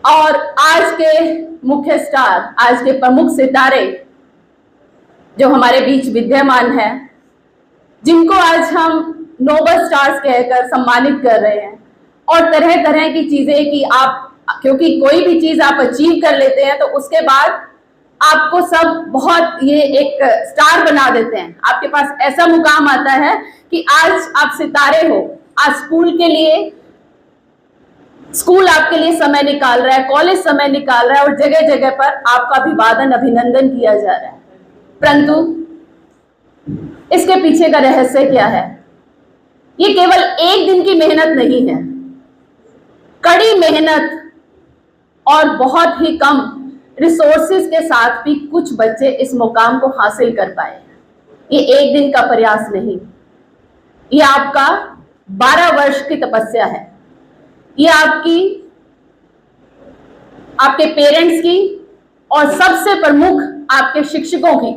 और आज के मुख्य स्टार, आज के प्रमुख सितारे जो हमारे बीच विद्यमान हैं, जिनको आज हम नोबल स्टार्स कहकर सम्मानित कर रहे हैं। और तरह तरह की चीजें कि आप, क्योंकि कोई भी चीज आप अचीव कर लेते हैं तो उसके बाद आपको सब बहुत ये एक स्टार बना देते हैं। आपके पास ऐसा मुकाम आता है कि आज आप सितारे हो। आज स्कूल आपके लिए समय निकाल रहा है, कॉलेज समय निकाल रहा है और जगह जगह पर आपका अभिवादन, अभिनंदन किया जा रहा है। परंतु इसके पीछे का रहस्य क्या है? ये केवल एक दिन की मेहनत नहीं है, कड़ी मेहनत और बहुत ही कम रिसोर्सेज के साथ भी कुछ बच्चे इस मुकाम को हासिल कर पाए। ये एक दिन का प्रयास नहीं, ये आपका 12 वर्ष की तपस्या है। ये आपके पेरेंट्स की और सबसे प्रमुख आपके शिक्षकों की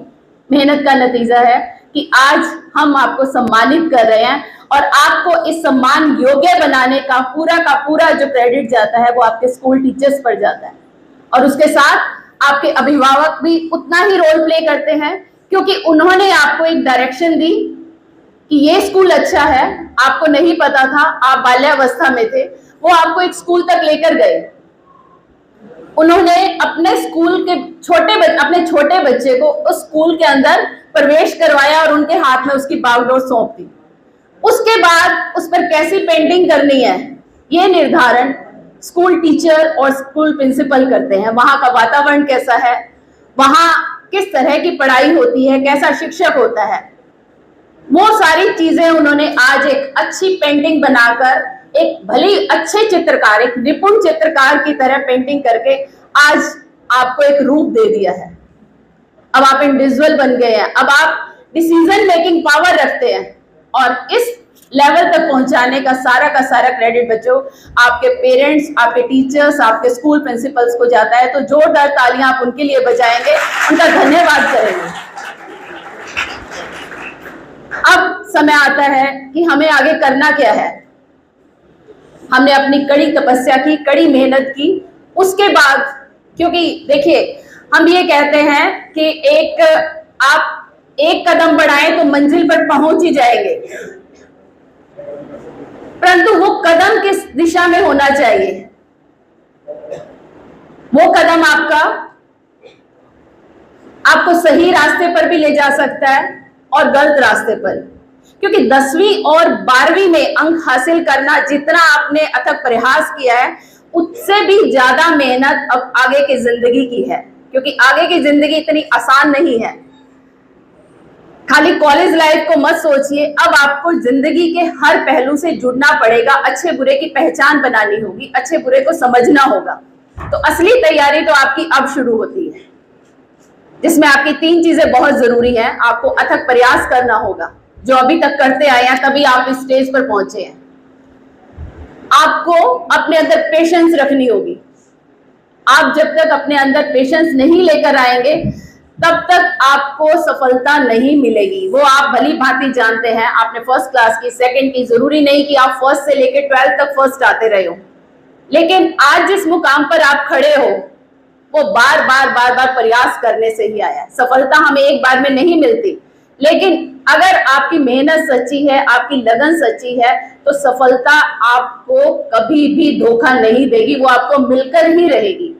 मेहनत का नतीजा है कि आज हम आपको सम्मानित कर रहे हैं। और आपको इस सम्मान योग्य बनाने का पूरा जो क्रेडिट जाता है वो आपके स्कूल टीचर्स पर जाता है। और उसके साथ आपके अभिभावक भी उतना ही रोल प्ले करते हैं, क्योंकि उन्होंने आपको एक डायरेक्शन दी कि ये स्कूल अच्छा है। आपको नहीं पता था, आप बाल्यावस्था में थे, वो आपको एक स्कूल तक लेकर गए। उन्होंने अपने अपने छोटे बच्चे को उस स्कूल के अंदर प्रवेश करवाया और उनके हाथ में उसकी बागडोर सौंप दी। उसके बाद उस पर कैसी पेंटिंग करनी है, ये निर्धारण स्कूल टीचर और स्कूल प्रिंसिपल करते हैं। वहां का वातावरण कैसा है, वहां किस तरह की पढ़ाई होती है, कैसा शिक्षक होता है, वो सारी चीजें उन्होंने आज एक अच्छी पेंटिंग बनाकर, एक भली अच्छे चित्रकार, एक निपुण चित्रकार की तरह पेंटिंग करके आज आपको एक रूप दे दिया है। अब आप इंडिविजुअल बन गए हैं, अब आप डिसीजन मेकिंग पावर रखते हैं। और इस लेवल तक पहुंचाने का सारा क्रेडिट बच्चों आपके पेरेंट्स, आपके टीचर्स, आपके स्कूल प्रिंसिपल्स को जाता है। तो जोरदार तालियां आप उनके लिए बजाएंगे, उनका धन्यवाद करेंगे। अब समय आता है कि हमें आगे करना क्या है। हमने अपनी कड़ी तपस्या की, कड़ी मेहनत की, उसके बाद, क्योंकि देखिए हम ये कहते हैं कि आप एक कदम बढ़ाएं तो मंजिल पर पहुंच ही जाएंगे, परंतु वो कदम किस दिशा में होना चाहिए? वो कदम आपको सही रास्ते पर भी ले जा सकता है और गलत रास्ते पर। क्योंकि 10वीं और 12वीं में अंक हासिल करना, जितना आपने अथक प्रयास किया है, उससे भी ज्यादा मेहनत अब आगे की जिंदगी की है। क्योंकि आगे की जिंदगी इतनी आसान नहीं है। खाली कॉलेज लाइफ को मत सोचिए, अब आपको जिंदगी के हर पहलू से जुड़ना पड़ेगा। अच्छे बुरे की पहचान बनानी होगी, अच्छे बुरे को समझना होगा। तो असली तैयारी तो आपकी अब शुरू होती है, जिसमें आपकी 3 चीजें बहुत जरूरी हैं। आपको अथक प्रयास करना होगा, जो अभी तक करते आए हैं, तभी आप इस स्टेज पर पहुंचे हैं। आपको अपने अंदर पेशेंस रखनी होगी। आप जब तक अपने अंदर पेशेंस नहीं लेकर आएंगे, तब तक आपको सफलता नहीं मिलेगी। वो आप भली भांति जानते हैं। आपने फर्स्ट क्लास की, सेकंड की, जरूरी नहीं कि आप फर्स्ट से लेकर 12th तक फर्स्ट आते रहे हो, लेकिन आज जिस मुकाम पर आप खड़े हो वो बार बार प्रयास करने से ही आया है। सफलता हमें एक बार में नहीं मिलती, लेकिन अगर आपकी मेहनत सच्ची है, आपकी लगन सच्ची है, तो सफलता आपको कभी भी धोखा नहीं देगी, वो आपको मिलकर ही रहेगी।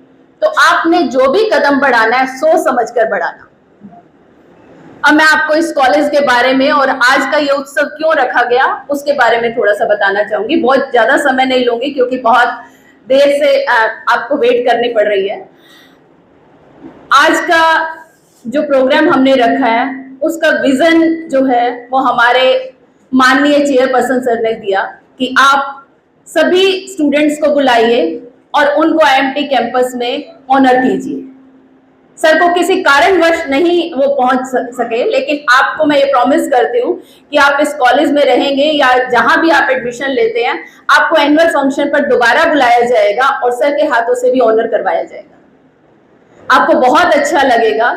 तो आपने जो भी कदम बढ़ाना है, सोच समझ कर बढ़ाना। अब मैं आपको इस कॉलेज के बारे में और आज का ये उत्सव क्यों रखा गया उसके बारे में थोड़ा सा बताना चाहूंगी। बहुत ज्यादा समय नहीं लूंगी, क्योंकि बहुत देर से आपको वेट करनी पड़ रही है। आज का जो प्रोग्राम हमने रखा है, उसका विजन जो है वो हमारे माननीय चेयरपर्सन सर ने दिया कि आप सभी स्टूडेंट्स को बुलाइए और उनको आईएमटी कैंपस में ऑनर कीजिए। सर को किसी कारणवश नहीं वो पहुंच सके, लेकिन आपको मैं ये प्रॉमिस करती हूँ कि आप इस कॉलेज में रहेंगे या जहां भी आप एडमिशन लेते हैं, आपको एनुअल फंक्शन पर दोबारा बुलाया जाएगा और सर के हाथों से भी ऑनर करवाया जाएगा। आपको बहुत अच्छा लगेगा।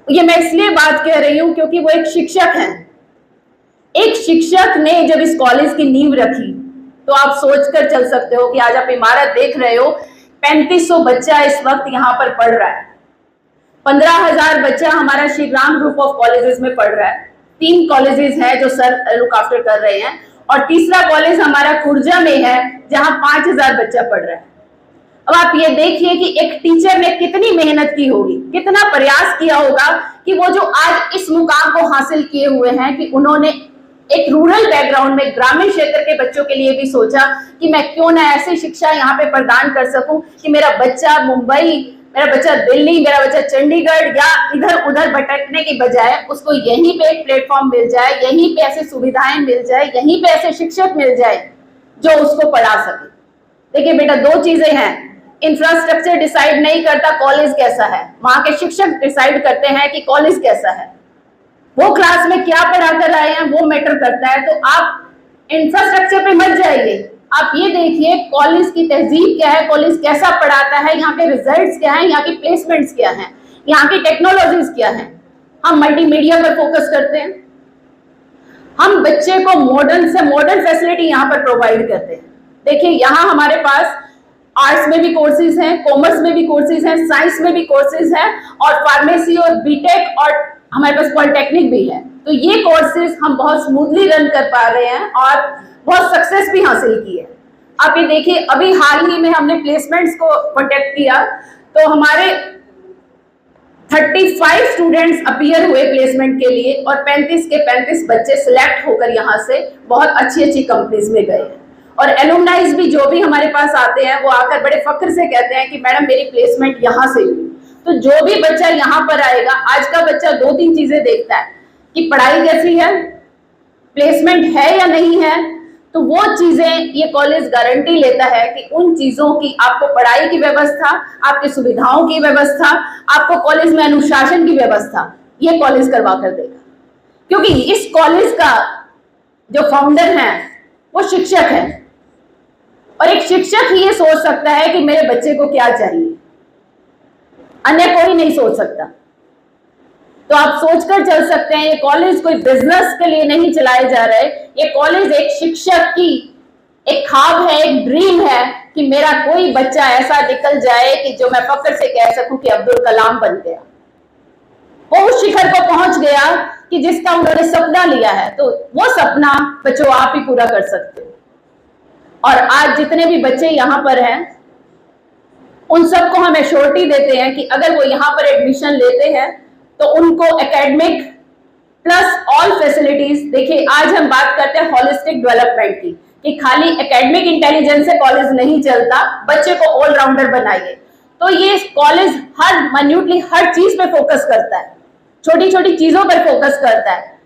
ये मैं इसलिए बात कह रही हूँ क्योंकि वो एक शिक्षक हैं। एक शिक्षक ने जब इस कॉलेज की नींव रखी, तो आप सोचकर चल सकते हो कि आज आप इमारत देख रहे हो 3500 बच्चा इस वक्त यहाँ पर पढ़ रहा है। 15,000 बच्चा हमारा Shri Ram group of colleges में पढ़ रहा है। 3 कॉलेजेस हैं जो सर लुक आफ्टर कर रहे हैं, और तीसरा कॉलेज हमारा खुर्जा में है जहां 5,000 बच्चा पढ़ रहा है। अब आप ये देखिए कि एक टीचर ने कितनी मेहनत की होगी, कितना प्रयास किया होगा कि वो जो आज इस मुकाम को हासिल किए हुए हैं, कि उन्होंने एक रूरल बैकग्राउंड में, ग्रामीण क्षेत्र के बच्चों के लिए भी सोचा कि मैं क्यों ना ऐसी शिक्षा यहाँ पे प्रदान कर सकूं कि मेरा बच्चा मुंबई, मेरा बच्चा दिल्ली, मेरा बच्चा चंडीगढ़ या इधर उधर भटकने की बजाय उसको यहीं पे एक प्लेटफॉर्म मिल जाए, यहीं पे ऐसी सुविधाएं मिल जाए, यहीं पे ऐसे शिक्षक मिल जाए जो उसको पढ़ा सके। देखिए बेटा, 2 चीजें हैं, इंफ्रास्ट्रक्चर डिसाइड नहीं करता कॉलेज कैसा है, वहां के शिक्षक डिसाइड करते हैं कि कॉलेज कैसा है, वो क्लास में क्या पढ़ा कर आए हैं वो मैटर करता है। तो आप इंफ्रास्ट्रक्चर पे मत जाइए, आप ये देखिए कॉलेज की तहजीब क्या है, कॉलेज कैसा पढ़ाता है, यहाँ के रिजल्ट्स क्या हैं, यहाँ की प्लेसमेंट्स क्या हैं, यहाँ की टेक्नोलॉजीज क्या हैं। हम मल्टीमीडिया पर फोकस करते हैं, हम बच्चे को मॉडर्न से मॉडर्न फैसिलिटी यहाँ पर प्रोवाइड करते हैं। देखिए यहाँ हमारे पास आर्ट्स में भी कोर्सेज हैं, कॉमर्स में भी कोर्सेज हैं, साइंस में भी कोर्सेज हैं, और फार्मेसी और बीटेक, और हमारे पास पॉलिटेक्निक भी है। तो ये कोर्सेज हम बहुत स्मूथली रन कर पा रहे हैं और बहुत सक्सेस भी हासिल की है। आप ये देखिए, अभी हाल ही में हमने प्लेसमेंट्स को कॉन्टेक्ट किया तो हमारे 35 स्टूडेंट्स अपीयर हुए प्लेसमेंट के लिए, और 35 के 35 बच्चे सिलेक्ट होकर यहाँ से बहुत अच्छी अच्छी कंपनीज में गए। और एलुमनाइज भी जो भी हमारे पास आते हैं वो आकर बड़े फख्र से कहते हैं कि मैडम मेरी प्लेसमेंट यहाँ से हुई। तो जो भी बच्चा यहाँ पर आएगा, आज का बच्चा 2-3 चीजें देखता है कि पढ़ाई कैसी है, प्लेसमेंट है या नहीं है। तो वो चीजें ये कॉलेज गारंटी लेता है कि उन चीजों की, आपको पढ़ाई की व्यवस्था, आपकी सुविधाओं की व्यवस्था, आपको कॉलेज में अनुशासन की व्यवस्था, ये कॉलेज करवा कर देगा। क्योंकि इस कॉलेज का जो फाउंडर है वो शिक्षक है, और एक शिक्षक ही ये सोच सकता है कि मेरे बच्चे को क्या चाहिए, अन्य कोई नहीं सोच सकता। तो आप सोचकर चल सकते हैं, ये कॉलेज कोई बिजनेस के लिए नहीं चलाए जा रहे, ये कॉलेज एक शिक्षक की एक ख्वाब है, एक ड्रीम है कि मेरा कोई बच्चा ऐसा निकल जाए कि जो मैं फख्र से कह सकूं कि अब्दुल कलाम बन गया, वो उस शिखर को पहुंच गया कि जिसका उन्होंने सपना लिया है। तो वो सपना बच्चों आप ही पूरा कर सकते हो। और आज जितने भी बच्चे यहाँ पर हैं उन सबको हम एश्योरिटी देते हैं कि अगर वो यहाँ पर एडमिशन लेते हैं तो उनको एकेडमिक प्लस ऑल फैसिलिटीज। देखिए आज हम बात करते हैं हॉलिस्टिक डेवलपमेंट की, कि खाली एकेडमिक इंटेलिजेंस से कॉलेज नहीं चलता, बच्चे को ऑलराउंडर बनाइए। तो ये कॉलेज हर माइन्यूटली हर चीज पे फोकस करता है, छोटी छोटी चीजों पर फोकस करता है।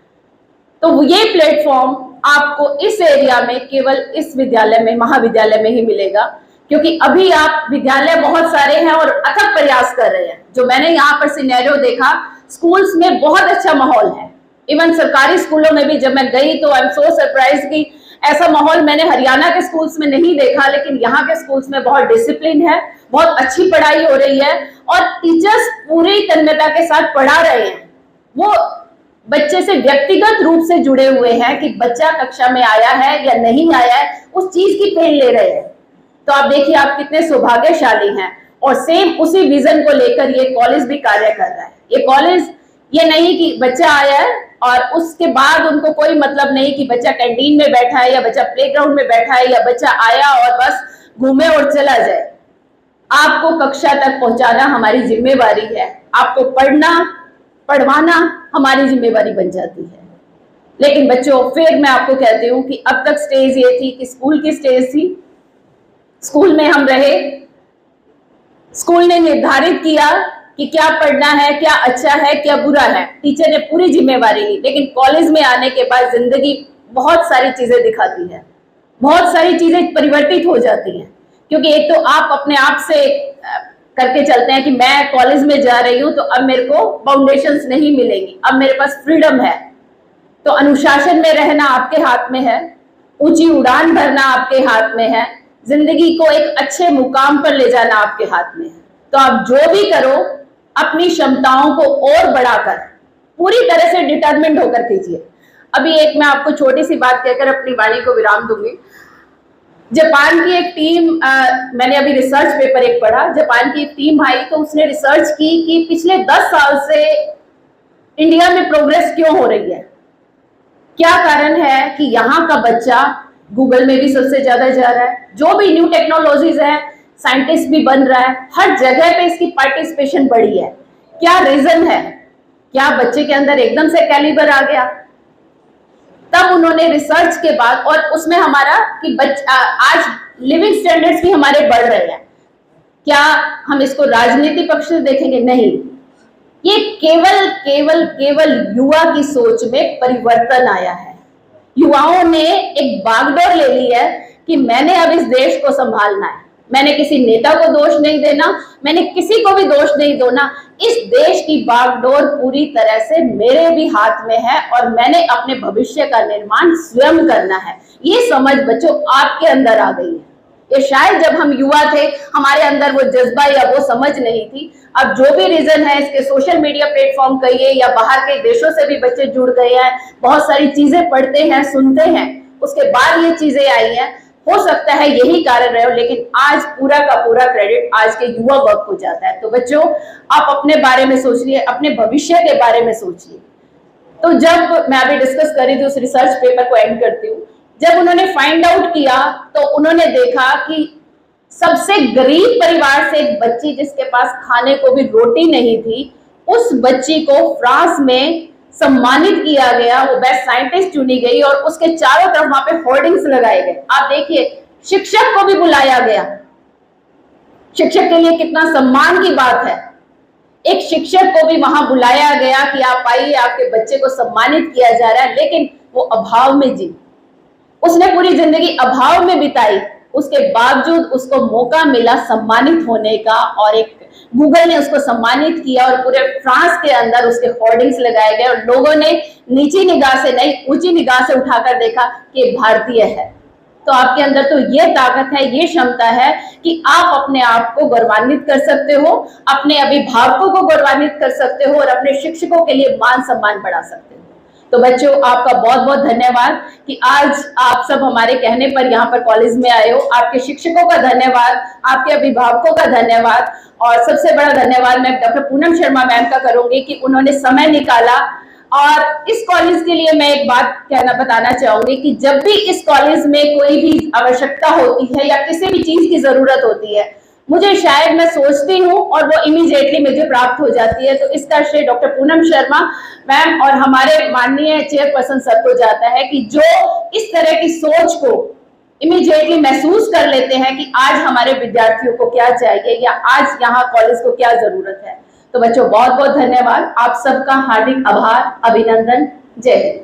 तो ये प्लेटफॉर्म आपको इस एरिया में केवल इस विद्यालय में, महाविद्यालय में ही मिलेगा, क्योंकि अभी आप विद्यालय बहुत सारे हैं और अथक प्रयास कर रहे हैं। जो मैंने यहाँ पर सिनेरियो देखा, स्कूल्स में बहुत अच्छा माहौल है। इवन सरकारी स्कूलों में भी जब मैं गई तो आई एम सो सरप्राइज कि ऐसा माहौल मैंने हरियाणा के स्कूल्स में नहीं देखा, लेकिन यहाँ के स्कूल्स में बहुत डिसिप्लिन है, बहुत अच्छी पढ़ाई हो रही है, और टीचर्स पूरी तन्मयता के साथ पढ़ा रहे हैं। वो बच्चे से व्यक्तिगत रूप से जुड़े हुए हैं कि बच्चा कक्षा में आया है या नहीं आया है, उस चीज की पेन ले रहे हैं। तो आप देखिए आप कितने सौभाग्यशाली हैं, और सेम उसी विजन को लेकर ये कॉलेज भी कार्य कर रहा है। ये कॉलेज ये नहीं कि बच्चा आया है और उसके बाद उनको कोई मतलब नहीं कि बच्चा कैंटीन में बैठा है या बच्चा प्लेग्राउंड में बैठा है या बच्चा आया और बस घूमे और चला जाए। आपको कक्षा तक पहुंचाना हमारी जिम्मेवारी है, आपको पढ़ना पढ़वाना हमारी जिम्मेवारी बन जाती है। लेकिन बच्चों फिर मैं आपको कहती हूँ कि अब तक स्टेज ये थी कि स्कूल की स्टेज थी, स्कूल में हम रहे, स्कूल ने निर्धारित किया कि क्या पढ़ना है, क्या अच्छा है, क्या बुरा है, टीचर ने पूरी जिम्मेवारी ली। लेकिन कॉलेज में आने के बाद जिंदगी बहुत सारी चीजें दिखाती है, बहुत सारी चीजें परिवर्तित हो जाती हैं। क्योंकि एक तो आप अपने आप से करके चलते हैं कि मैं कॉलेज में जा रही हूँ तो अब मेरे को फाउंडेशंस नहीं मिलेंगी, अब मेरे पास फ्रीडम है। तो अनुशासन में रहना आपके हाथ में है, ऊंची उड़ान भरना आपके हाथ में है, जिंदगी को एक अच्छे मुकाम पर ले जाना आपके हाथ में है। तो आप जो भी करो अपनी क्षमताओं को और बढ़ाकर पूरी तरह से डिटरमिन्ड होकर कीजिए। अभी एक मैं आपको छोटी सी बात कहकर अपनी वाणी को विराम दूंगी। जापान की एक टीम, मैंने अभी रिसर्च पेपर एक पढ़ा, जापान की एक टीम आई तो उसने रिसर्च की कि पिछले 10 साल से इंडिया में प्रोग्रेस क्यों हो रही है। क्या कारण है कि यहाँ का बच्चा गूगल में भी सबसे ज्यादा जा रहा है, जो भी न्यू टेक्नोलॉजीज है, साइंटिस्ट भी बन रहा है, हर जगह पे इसकी पार्टिसिपेशन बढ़ी है। क्या रीजन है? क्या बच्चे के अंदर एकदम से कैलिबर आ गया? तब उन्होंने रिसर्च के बाद, और उसमें हमारा कि आज लिविंग स्टैंडर्ड्स भी हमारे बढ़ रहे हैं। क्या हम इसको राजनीति पक्ष से देखेंगे? नहीं, ये केवल केवल केवल युवा की सोच में परिवर्तन आया है। युवाओं ने एक बागडोर ले ली है कि मैंने अब इस देश को संभालना है। मैंने किसी नेता को दोष नहीं देना, मैंने किसी को भी दोष नहीं देना। इस देश की बागडोर पूरी तरह से मेरे भी हाथ में है और मैंने अपने भविष्य का निर्माण स्वयं करना है। ये समझ बच्चों आपके अंदर आ गई है। ये शायद जब हम युवा थे हमारे अंदर वो जज्बा या वो समझ नहीं थी। अब जो भी रीजन है, इसके सोशल मीडिया प्लेटफॉर्म कहिए या बाहर के देशों से भी बच्चे जुड़ गए हैं, बहुत सारी चीजें पढ़ते हैं, सुनते हैं, उसके बाद ये चीजें आई हैं। हो सकता है यही कारण रहे हो, लेकिन आज पूरा का पूरा क्रेडिट आज के युवा वर्ग को जाता है। तो बच्चों, आप अपने बारे में सोचिए, अपने भविष्य के बारे में सोचिए। तो जब मैं अभी डिस्कस कर रही थी, उस रिसर्च पेपर को एंड करती हूँ, जब उन्होंने फाइंड आउट किया तो उन्होंने देखा कि सबसे गरीब परिवार से एक बच्ची जिसके पास खाने को भी रोटी नहीं थी, उस बच्ची को फ्रांस में सम्मानित किया गया, वो बेस्ट साइंटिस्ट चुनी गई और उसके चारों तरफ वहां पे होर्डिंग्स लगाए गए। आप देखिए, शिक्षक को भी बुलाया गया। शिक्षक के लिए कितना सम्मान की बात है। एक शिक्षक को भी वहां बुलाया गया कि आप आइए, आपके बच्चे को सम्मानित किया जा रहा है, लेकिन वो अभाव में जी, उसने पूरी जिंदगी अभाव में बिताई, उसके बावजूद उसको मौका मिला सम्मानित होने का और एक गूगल ने उसको सम्मानित किया और पूरे फ्रांस के अंदर उसके होर्डिंग्स लगाए गए और लोगों ने नीची निगाह से नहीं, ऊंची निगाह से उठाकर देखा कि भारतीय है। तो आपके अंदर तो ये ताकत है, ये क्षमता है कि आप अपने आप को गौरवान्वित कर सकते हो, अपने अभिभावकों को गौरवान्वित कर सकते हो और अपने शिक्षकों के लिए मान सम्मान बढ़ा सकते हो। तो बच्चों, आपका बहुत बहुत धन्यवाद कि आज आप सब हमारे कहने पर यहाँ पर कॉलेज में आए हो। आपके शिक्षकों का धन्यवाद, आपके अभिभावकों का धन्यवाद और सबसे बड़ा धन्यवाद मैं डॉक्टर पूनम शर्मा मैम का करूंगी कि उन्होंने समय निकाला। और इस कॉलेज के लिए मैं एक बात बताना चाहूंगी कि जब भी इस कॉलेज में कोई भी आवश्यकता होती है या किसी भी चीज की जरूरत होती है, मुझे शायद मैं सोचती हूँ और वो इमीडिएटली मुझे प्राप्त हो जाती है। तो इसका श्रेय डॉक्टर पूनम शर्मा मैम और हमारे माननीय चेयरपर्सन सर को जाता है कि जो इस तरह की सोच को इमीडिएटली महसूस कर लेते हैं कि आज हमारे विद्यार्थियों को क्या चाहिए या आज यहाँ कॉलेज को क्या जरूरत है। तो बच्चों, बहुत बहुत धन्यवाद, आप सबका हार्दिक आभार, अभिनंदन, जय हिंद।